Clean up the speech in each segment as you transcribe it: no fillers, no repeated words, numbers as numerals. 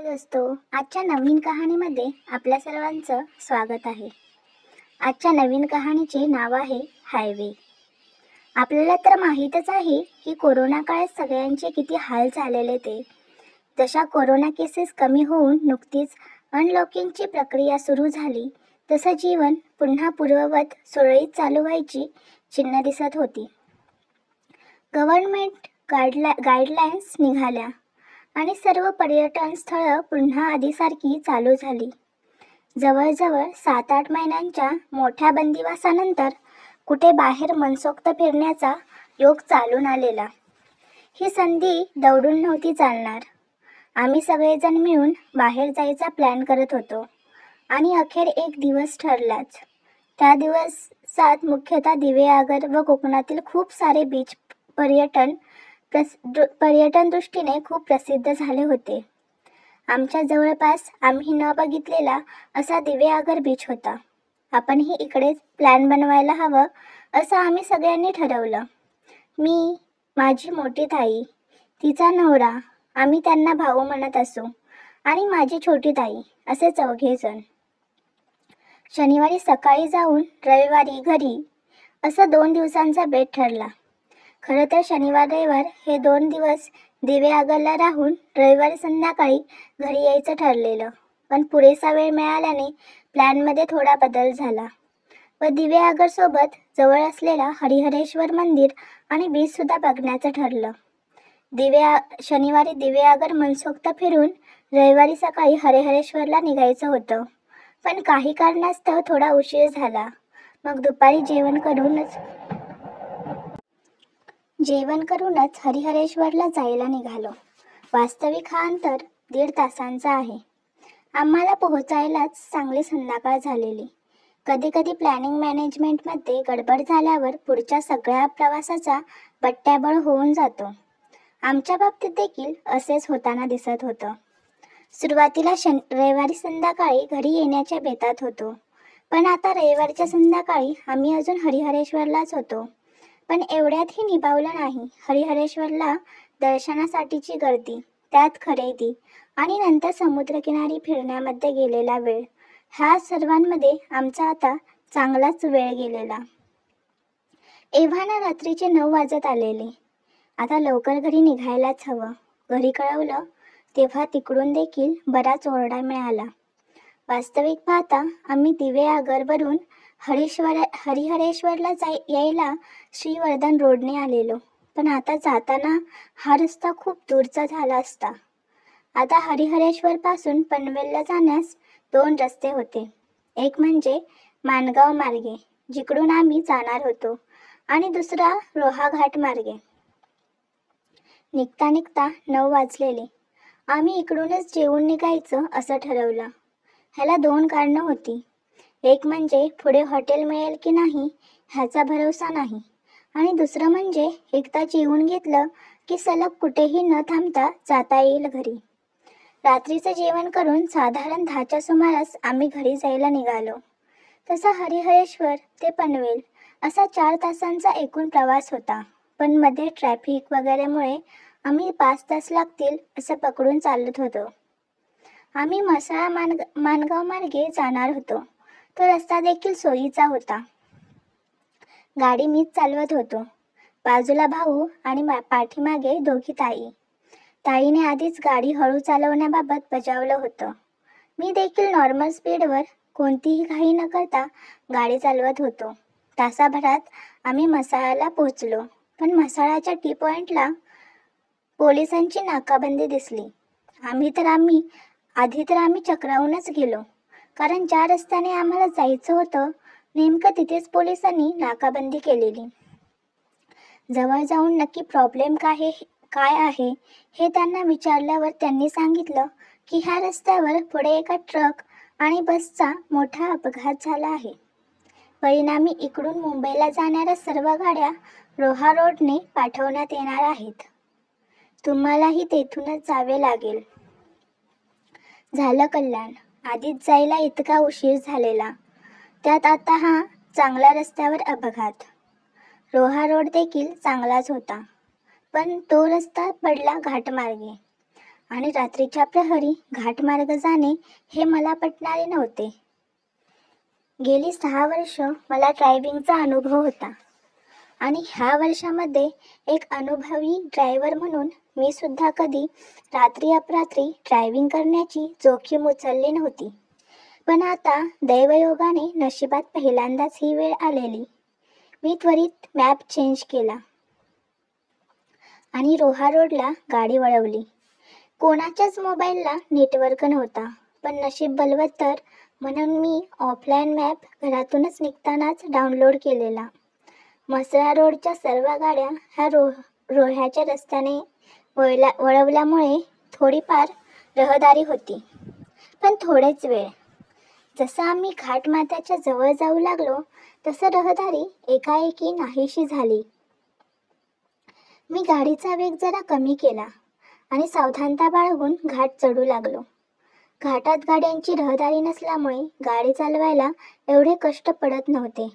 दोस्तो, आजच्या नवीन कहाणीमध्ये आपल्या सर्वांचं स्वागत आहे. आजच्या नवीन कहाणीचे नाव आहे हायवे. आपल्याला तर माहीतच आहे की कोरोना काळात सगळ्यांचे किती हाल झालेले ते. जशा कोरोना केसेस कमी होऊन नुकतीच अनलॉकिंगची प्रक्रिया सुरू झाली, तसं जीवन पुन्हा पूर्ववत सुरळीत चालू व्हायची चिन्ह दिसत होती. गव्हर्नमेंट गाईडलाईन्स निघाल्या आणि सर्व पर्यटन स्थळं पुन्हा आधीसारखी चालू झाली. जवळजवळ 7-8 महिन्यांच्या मोठ्या बंदिवासानंतर कुठे बाहेर मनसोक्त फिरण्याचा योग चालून आलेला. ही संधी दौडून नव्हती चालणार. आम्ही सगळेजण मिळून बाहेर जायचा प्लॅन करत होतो आणि अखेर एक दिवस ठरलाच. त्या दिवसात मुख्यतः दिवेआगर व कोकणातील खूप सारे बीच पर्यटन दृष्टीने खूप प्रसिद्ध झाले होते. आमच्या जवळपास आम्ही न बघितलेला असा दिवेआगर बीच होता. आपणही इकडेच प्लॅन बनवायला हवं असं आम्ही सगळ्यांनी ठरवलं. मी, माझी मोठी ताई, तिचा नवरा, आम्ही त्यांना भाऊ म्हणत असू, आणि माझी छोटी ताई, असे 4 जण. शनिवारी सकाळी जाऊन रविवारी घरी, असं 2 दिवसांचा बेत ठरला. खरं तर शनिवार रविवार हे 2 दिवस दिवेआगरला राहून रविवारी संध्याकाळी घरी यायचं ठरलेलं, पण पुरेसा वेळ मिळाल्याने प्लॅनमध्ये थोडा बदल झाला व दिवेआगरसोबत जवळ असलेला हरिहरेश्वर मंदिर आणि बीचसुद्धा बघण्याचं ठरलं. शनिवारी दिवेआगर मनसोक्त फिरून रविवारी सकाळी हरिहरेश्वरला निघायचं होतं, पण काही कारणास्तव थोडा उशीर झाला. मग दुपारी जेवण करूनच हरिहरेश्वरला जायला निघालो. वास्तविक हा अंतर 1.5 तासांचा आहे. आम्हाला पोहोचायलाच चांगली संध्याकाळ झालेली. कधी प्लॅनिंग मॅनेजमेंटमध्ये गडबड झाल्यावर पुढच्या सगळ्या प्रवासाचा बट्ट्याबळ होऊन जातो. आमच्या बाबतीत देखील असेच होताना दिसत होतं. सुरुवातीला रविवारी संध्याकाळी घरी येण्याच्या बेतात होतो, पण आता रविवारच्या संध्याकाळी आम्ही अजून हरिहरेश्वरलाच होतो. पण एवढ्यातही निभावलं नाही. हरिहरेश्वरला दर्शनासाठीची गर्दी, त्यात खरेदी आणि नंतर समुद्रकिनारी फिरण्यामध्ये गेलेला वेळ, ह्या सर्वांमध्ये आमचा आता चांगलाच वेळ गेलेला. एव्हाना रात्रीचे 9 वाजत आलेले. आता लवकर घरी निघायलाच हवं. घरी कळवलं तेव्हा तिकडून देखील बराच ओरडा मिळाला. वास्तविक पाहता आम्ही दिवेआगरवरून हरिहरेश्वरला यायला श्रीवर्धन रोडने आलेलो, पण आता जाताना हा रस्ता खूप दूरचा झाला असता. आता हरिहरेश्वर पासून पनवेलला जाण्यास 2 रस्ते होते. एक म्हणजे माणगाव मार्गे, जिकडून आम्ही जाणार होतो, आणि दुसरा रोहा घाट मार्गे. निघता 9 वाजलेले. आम्ही इकडूनच जेवून निघायचं असं ठरवलं. ह्याला 2 कारणं होती. एक म्हणजे पुढे हॉटेल मिळेल की नाही ह्याचा भरोसा नाही, आणि दुसरं म्हणजे एकदा जेवून घेतलं की सलग कुठेही न थांबता जाता येईल घरी. रात्रीचं जेवण करून साधारण 10च्या सुमारास आम्ही घरी जायला निघालो. तसा हरिहरेश्वर ते पनवेल असा 4 तासांचा एकूण प्रवास होता, पण मध्ये ट्रॅफिक वगैरेमुळे आम्ही 5 तास लागतील असं पकडून चालत होतो. आम्ही म्हसळा माणगाव मार्गे जाणार होतो. तो रस्ता देखील सोयीचा होता. गाडी मीच चालवत होतो. बाजूला भाऊ आणि पाठीमागे 2 ताई. ताईने आधीच गाडी हळू चालवण्याबाबत बजावलं होतं. मी देखील नॉर्मल स्पीडवर कोणतीही घाई न करता गाडी चालवत होतो. तासाभरात आम्ही म्हसळाला पोहोचलो, पण म्हसळाच्या टी पॉइंटला पोलिसांची नाकाबंदी दिसली. आधी तर आम्ही चक्रावूनच गेलो, कारण ज्या रस्त्याने आम्हाला जायचं होतं नेमकं तिथेच पोलिसांनी नाकाबंदी केलेली. जवळ जाऊन नक्की प्रॉब्लेम काय आहे हे त्यांना विचारल्यावर त्यांनी सांगितलं की ह्या रस्त्यावर पुढे एका ट्रक आणि बसचा मोठा अपघात झाला आहे. परिणामी इकडून मुंबईला जाणाऱ्या सर्व गाड्या रोहा रोडने पाठवण्यात येणार आहेत. तुम्हालाही तेथूनच जावे लागेल. झालं कल्याण. आधीच जायला इतका उशीर झालेला, त्यात आता हा चांगला रस्त्यावर अपघात. रोहा रोड देखील चांगलाच होता, पण तो रस्ता पडला घाटमार्गे. आणि रात्रीच्या प्रहरी घाटमार्ग जाणे हे मला पटणारे नव्हते. गेली 6 वर्ष मला ड्रायव्हिंगचा अनुभव होता आणि ह्या वर्षामध्ये एक अनुभवी ड्रायव्हर म्हणून मी सुद्धा कधी रात्री अपरात्री ड्रायव्हिंग करण्याची जोखीम उचलली नव्हती. पण आता दैवयोगाने नशिबात पहिल्यांदाच ही वेळ आलेली. मी त्वरित मॅप चेंज केला आणि रोहा रोडला गाडी वळवली. कोणाच्याच मोबाईलला नेटवर्क नव्हता, पण नशीब बलवत्तर म्हणून मी ऑफलाईन मॅप घरातूनच निघतानाच डाउनलोड केलेला. म्हसळा रोडच्या सर्व गाड्या ह्या रोह्याच्या रस्त्याने वळवल्यामुळे थोडीफार रहदारी होती, पण थोडेच वेळ. जसं आम्ही घाटमाथ्याच्या जवळ जाऊ लागलो तसं रहदारी एकाएकी नाहीशी झाली. मी गाडीचा वेग जरा कमी केला आणि सावधानता बाळगून घाट चढू लागलो. घाटात गाड्यांची रहदारी नसल्यामुळे गाडी चालवायला एवढे कष्ट पडत नव्हते.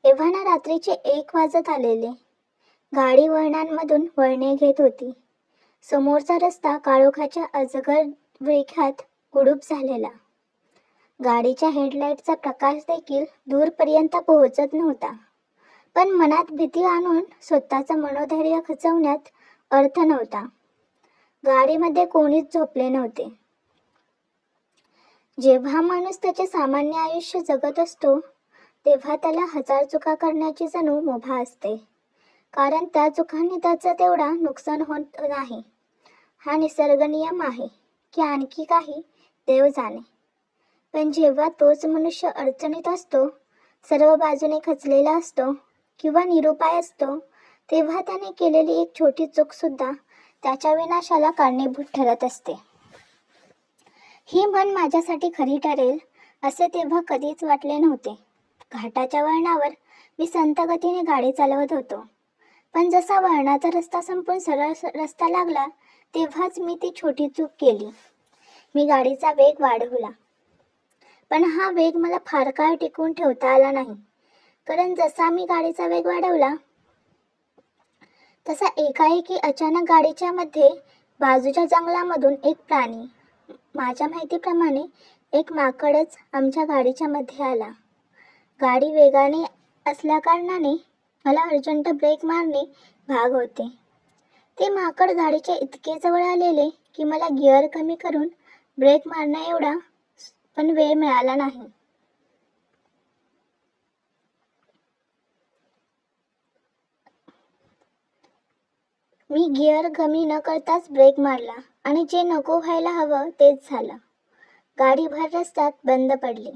एव्हाना रात्रीचे 1 वाजत आलेले. गाडी वळणांमधून वळणे घेत होती. समोरचा रस्ता काळोखाच्या अजगर विळख्यात गुडूप झालेला. गाडीच्या हेडलाईटचा प्रकाश देखील दूरपर्यंत पोहोचत नव्हता. पण मनात भीती आणून स्वतःचं मनोधैर्य खचवण्यात अर्थ नव्हता. गाडीमध्ये कोणीच झोपले नव्हते. जेव्हा माणूस त्याचे सामान्य आयुष्य जगत असतो तेव्हा त्याला 1000 चुका करण्याची जणू मुभा असते, कारण त्या चुकांनी त्याचं तेवढा नुकसान होत नाही. हा निसर्ग नियम आहे की आणखी काही देव जाणे. पण जेव्हा तोच मनुष्य अडचणीत असतो, सर्व बाजूने खचलेला असतो किंवा निरुपाय असतो, तेव्हा त्याने केलेली एक छोटी चूक सुद्धा त्याच्या विनाशाला कारणीभूत ठरत असते. ही म्हण माझ्यासाठी खरी ठरेल असे तेव्हा कधीच वाटले नव्हते. घाटाच्या वळणावर मी संथ गतीने गाडी चालवत होतो, पण जसा वळणाचा रस्ता संपून सरळ रस्ता लागला तेव्हाच मी ती छोटी चूक केली. मी गाडीचा वेग वाढवला, पण हा वेग मला फार काळ टिकवून ठेवता आला नाही, कारण जसा मी गाडीचा वेग वाढवला तसा एकाएकी अचानक गाडीच्या मध्ये बाजूच्या जंगलामधून एक प्राणी, माझ्या माहितीप्रमाणे एक माकडच आमच्या गाडीच्या मध्ये आला. गाडी वेगाने असल्याकारणाने मला अर्जंट ब्रेक मारणे भाग होते. ते माकड गाडीच्या इतके जवळ आलेले की मला गिअर कमी करून ब्रेक मारण्या एवढा पण वेळ मिळाला नाही. मी गिअर कमी न करताच ब्रेक मारला आणि जे नको व्हायला हवं तेच झालं. गाडी भर रस्त्यात बंद पडली.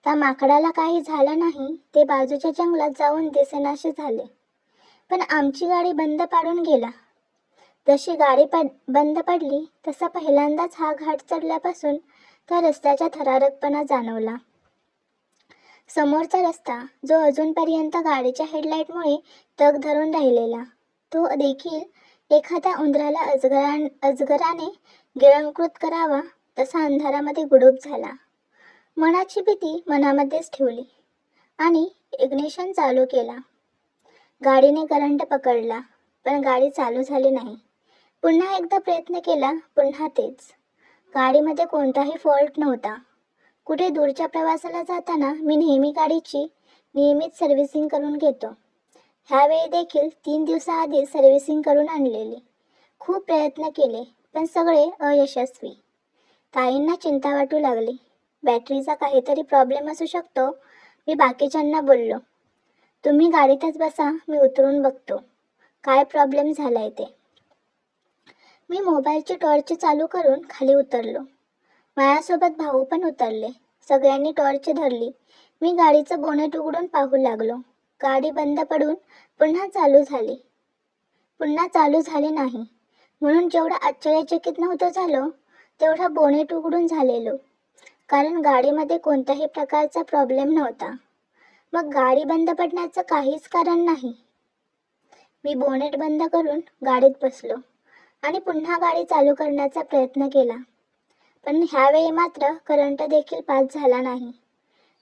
त्या माकडाला काही झालं नाही, ते बाजूच्या जंगलात जाऊन दिसेनासे झाले. पण आमची गाडी बंद पाडून गेला. जशी गाडी बंद पडली तसा पहिल्यांदाच हा घाट चढल्यापासून त्या रस्त्याचा थरारकपणा जाणवला. समोरचा रस्ता जो अजूनपर्यंत गाडीच्या हेडलाईटमुळे तग धरून राहिलेला, तो देखील एखाद्या उंदराला अजगराने गिळंकृत करावा तसा अंधारामध्ये गुडूप झाला. मनाची भीती मनामध्येच ठेवली आणि इग्निशन चालू केला. गाडीने करंट पकडला, पण गाडी चालू झाली नाही. पुन्हा एकदा प्रयत्न केला, पुन्हा तेच. गाडीमध्ये कोणताही फॉल्ट नव्हता. कुठे दूरच्या प्रवासाला जाताना मी नेहमी गाडीची नियमित सर्व्हिसिंग करून घेतो. ह्यावेळी देखील 3 दिवसाआधी सर्व्हिसिंग करून आणलेली. खूप प्रयत्न केले, पण सगळे अयशस्वी. ताईंना चिंता वाटू लागली. बॅटरीचा काहीतरी प्रॉब्लेम असू शकतो. मी बाकीच्यांना बोललो, तुम्ही गाडीतच बसा, मी उतरून बघतो काय प्रॉब्लेम झालाय ते. मी मोबाईलची टॉर्च चालू करून खाली उतरलो. माझ्यासोबत भाऊ पण उतरले. सगळ्यांनी टॉर्च धरली. मी गाडीचं बोनेट उघडून पाहू लागलो. गाडी बंद पडून पुन्हा चालू झाली नाही. म्हणून जेवढा आश्चर्यचकित नव्हतो झालो तेवढा बोनेट उघडून झालेलो, कारण गाडीमध्ये कोणत्याही प्रकारचा प्रॉब्लेम नव्हता. मग गाडी बंद पडण्याचं काहीच कारण नाही. मी बोनेट बंद करून गाडीत बसलो आणि पुन्हा गाडी चालू करण्याचा प्रयत्न केला, पण ह्यावेळी मात्र करंट देखील पास झाला नाही.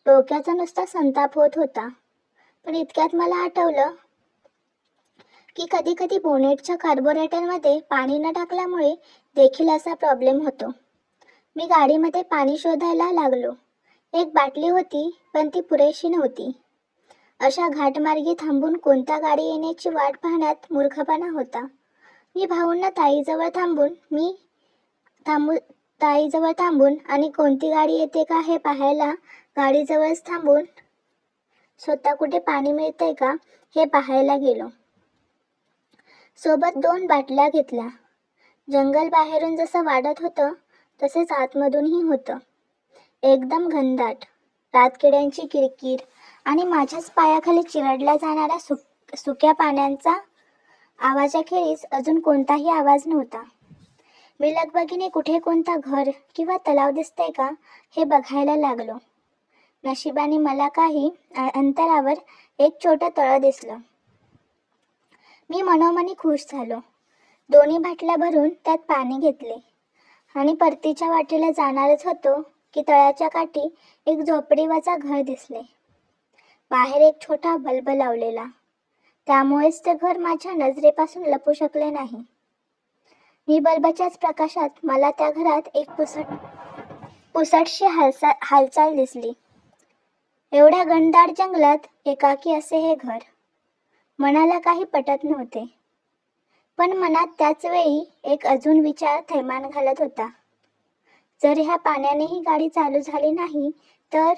डोक्याचा नुसता संताप होत होता. पण इतक्यात मला आठवलं, की कधी कधी बोनेटच्या कार्बोरेटरमध्ये पाणी न टाकल्यामुळे देखील असा प्रॉब्लेम होतो. मी गाडीमध्ये पाणी शोधायला लागलो. एक बाटली होती, पण ती पुरेशी नव्हती. अशा घाटमार्गी थांबून कोणत्या गाडी येण्याची वाट पाहण्यात मूर्खपणा होता. मी भाऊंना ताईजवळ थांबून आणि कोणती गाडी येते का हे पाहायला गाडीजवळच थांबून स्वतः कुठे पाणी मिळतंय का हे पाहायला गेलो. सोबत 2 बाटल्या घेतल्या. जंगल बाहेरून जसं वाटत होतं तसेच आतमधूनही होतं. एकदम घनदाट. रातकिड्यांची किरकिर आणि माझ्याच पायाखाली चिरडल्या जाणाऱ्या सुक्या पाण्याचा आवाजाखेरीज अजून कोणताही आवाज नव्हता. मी लगबगीने कुठे कोणता घर किंवा तलाव दिसतंय का हे बघायला लागलो. नशिबाने मला काही अंतरावर एक छोटं तळं दिसलं. मी मनोमनी खुश झालो. 2 बाटल्या भरून त्यात पाणी घेतले आणि परतीच्या वाटेला जाणारच होतो की तळ्याच्या काठी एक झोपडीवाचा घर दिसले. बाहेर एक छोटा बल्ब लावलेला. त्यामुळेच ते घर माझ्या नजरेपासून लपू शकले नाही. मी बल्बाच्याच प्रकाशात मला त्या घरात एक पुसटशी हालचाल दिसली. एवढ्या घनदाट जंगलात एकाकी असे हे घर. मनाला काही पटत नव्हते. पण मनात त्याच वेळी एक अजून विचार थैमान घालत होता. जर ह्या पाण्यानेही गाडी चालू झाली नाही तर,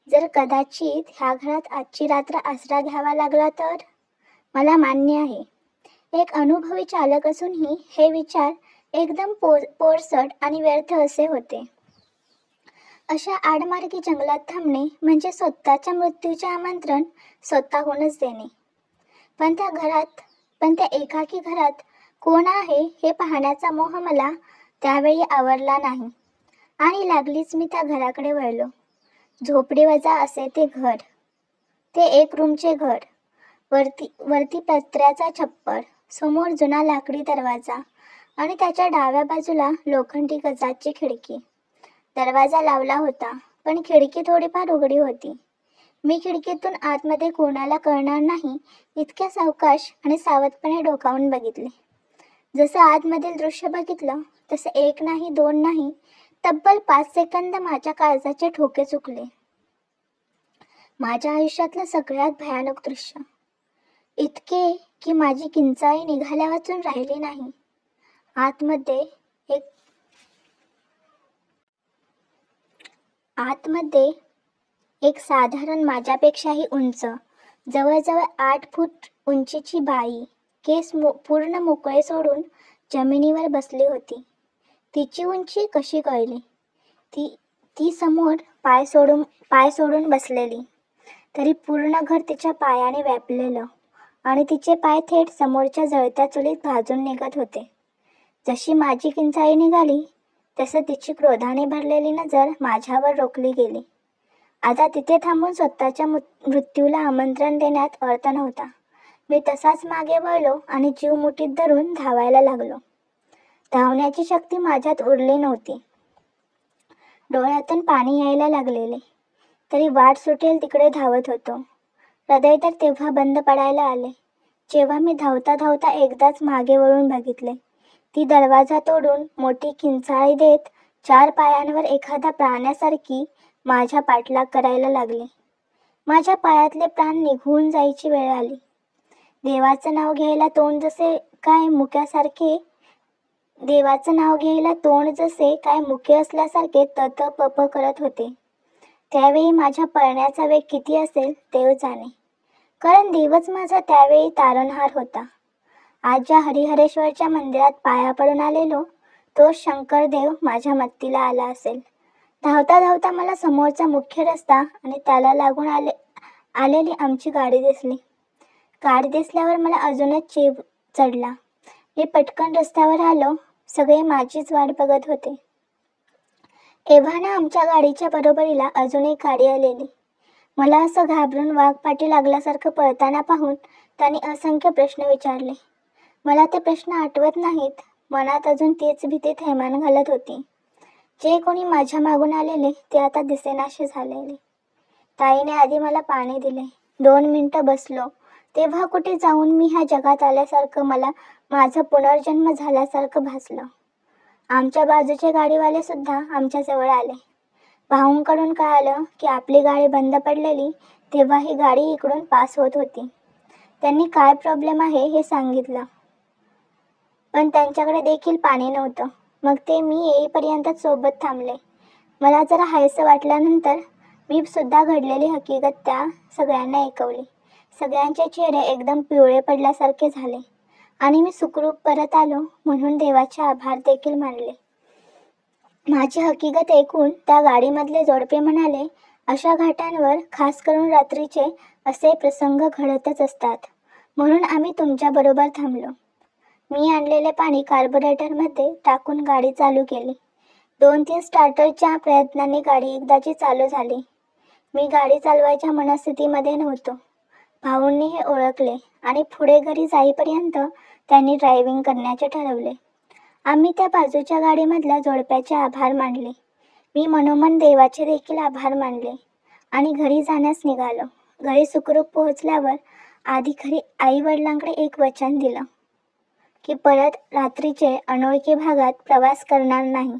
जर कदाचित ह्या घरात आजची रात्र आसरा घ्यावा लागला तर? मला मान्य आहे, एक अनुभवी चालक असूनही हे विचार एकदम पोरसट आणि व्यर्थ असे होते. अशा आडमार्गी जंगलात थांबणे म्हणजे स्वतःच्या मृत्यूचे आमंत्रण स्वतःहूनच देणे. पण त्या एकाकी घरात कोण आहे हे पाहण्याचा मोह मला त्यावेळी आवरला नाही आणि लागलीच मी त्या घराकडे वळलो. झोपडीवजा असे ते घर. ते 1 रूमचे घर. वरती पत्र्याचा छप्पर, समोर जुना लाकडी दरवाजा आणि त्याच्या डाव्या बाजूला लोखंडी गजाची खिडकी. दरवाजा लावला होता, पण खिडकी थोडीफार उघडी होती. मी खिडकीतून आतमध्ये कोणाला कळणार नाही इतक्या सावकाश आणि सावधपणे डोकावून बघितले. जसं आतमधील दृश्य बघितलं तसं 1 नाही 2 नाही, तब्बल 5 सेकंद माझ्या काळजाचे ठोके चुकले. माझ्या आयुष्यातलं सगळ्यात भयानक दृश्य. इतके की माझी किंचाळी निघाल्या वाचून राहिली नाही. आतमध्ये एक साधारण माझ्यापेक्षाही उंच, जवळजवळ 8 फूट उंचीची बाई केस पूर्ण मोकळे सोडून जमिनीवर बसली होती. तिची उंची कशी कळली? ती समोर पाय सोडून बसलेली, तरी पूर्ण घर तिच्या पायाने व्यापलेलं आणि तिचे पाय थेट समोरच्या जळत्या चुलीत भाजून निघत होते. जशी माझी किंचाळी निघाली तसं तिची क्रोधाने भरलेली नजर माझ्यावर रोखली गेली. आता तिथे थांबून स्वतःच्या मृत्यूला आमंत्रण देण्यात अर्थ नव्हता. मी तसाच मागे वळलो आणि जीव मुठीत धरून धावायला लागलो. धावण्याची शक्ती माझ्यात उरली नव्हती. डोळ्यातून पाणी यायला लागलेले, तरी वाट सुटेल तिकडे धावत होतो. हृदय तर तेव्हा बंद पडायला आले जेव्हा मी धावता धावता एकदाच मागे वळून बघितले. ती दरवाजा तोडून मोठी किंचाळी देत 4 पायांवर एखाद्या प्राण्यासारखी माझ्या पाठलाग करायला लागली. माझ्या पायातले प्राण निघून जायची वेळ आली. देवाचं नाव घ्यायला तोंड जसे काय मुके असल्यासारखे तत पप करत होते. त्यावेळी माझ्या पळण्याचा वेग किती असेल देव जाणे, कारण देवच माझा त्यावेळी तारणहार होता. आज ज्या हरिहरेश्वरच्या मंदिरात पाया पडून आलेलो तो शंकरदेव माझ्या मत्तीला आला असेल. धावता धावता मला समोरचा मुख्य रस्ता आणि त्याला लागून आलेली आमची गाडी दिसली. गाडी दिसल्यावर मला अजूनच चीव चढला. मी पटकन रस्त्यावर आलो. सगळे माझीच वाट बघत होते. एव्हाना आमच्या गाडीच्या बरोबरीला अजून एक गाडी आलेली. मला असं घाबरून वाघपाठी लागल्यासारखं पळताना पाहून त्यांनी असंख्य प्रश्न विचारले. मला ते प्रश्न आठवत नाहीत. मनात अजून तीच भीती थैमान घालत होती. जे कोणी माझ्या मागून आलेले ते आता दिसेनासे झालेले. ताईने आधी मला पाणी दिले. 2 मिनिटं बसलो. तेव्हा कुठे जाऊन मी ह्या जगात आल्यासारखं मला माझं पुनर्जन्म झाल्यासारखं भासलं. आमच्या बाजूचे गाडीवाले सुद्धा आमच्याजवळ आले. भाऊंकडून कळालं की आपली गाडी बंद पडलेली तेव्हा ही गाडी इकडून पास होत होती. त्यांनी काय प्रॉब्लेम आहे हे सांगितलं, पण त्यांच्याकडे देखील पाणी नव्हतं. मग ते मी येईपर्यंत सोबत थांबले. मला जरा हायसं वाटल्यानंतर मी सुद्धा घडलेली हकीकत त्या सगळ्यांना ऐकवली. सगळ्यांचे चेहरे एकदम पिवळे पडल्यासारखे झाले आणि मी सुखरूप परत आलो म्हणून देवाचे आभार देखील मानले. माझी हकीकत ऐकून त्या गाडीमधले जोडपे म्हणाले, अशा घाटांवर खास करून रात्रीचे असे प्रसंग घडतच असतात, म्हणून आम्ही तुमच्याबरोबर थांबलो. मी आणलेले पाणी कार्बोरेटरमध्ये टाकून गाडी चालू केली. 2-3 स्टार्टरच्या प्रयत्नांनी गाडी एकदाची चालू झाली. मी गाडी चालवायच्या मनस्थितीमध्ये नव्हतो. भाऊंनी हे ओळखले आणि पुढे घरी जाईपर्यंत त्यांनी ड्रायव्हिंग करण्याचे ठरवले. आम्ही त्या बाजूच्या गाडीमधल्या जोडप्याचे आभार मानले. मी मनोमन देवाचे देखील आभार मानले आणि घरी जाण्यास निघालो. घरी सुखरूप पोहोचल्यावर आधी घरी आई-वडिलांकडे एक वचन दिलं की परत रात्रीचे अनोळखी भागात प्रवास करणार नाही.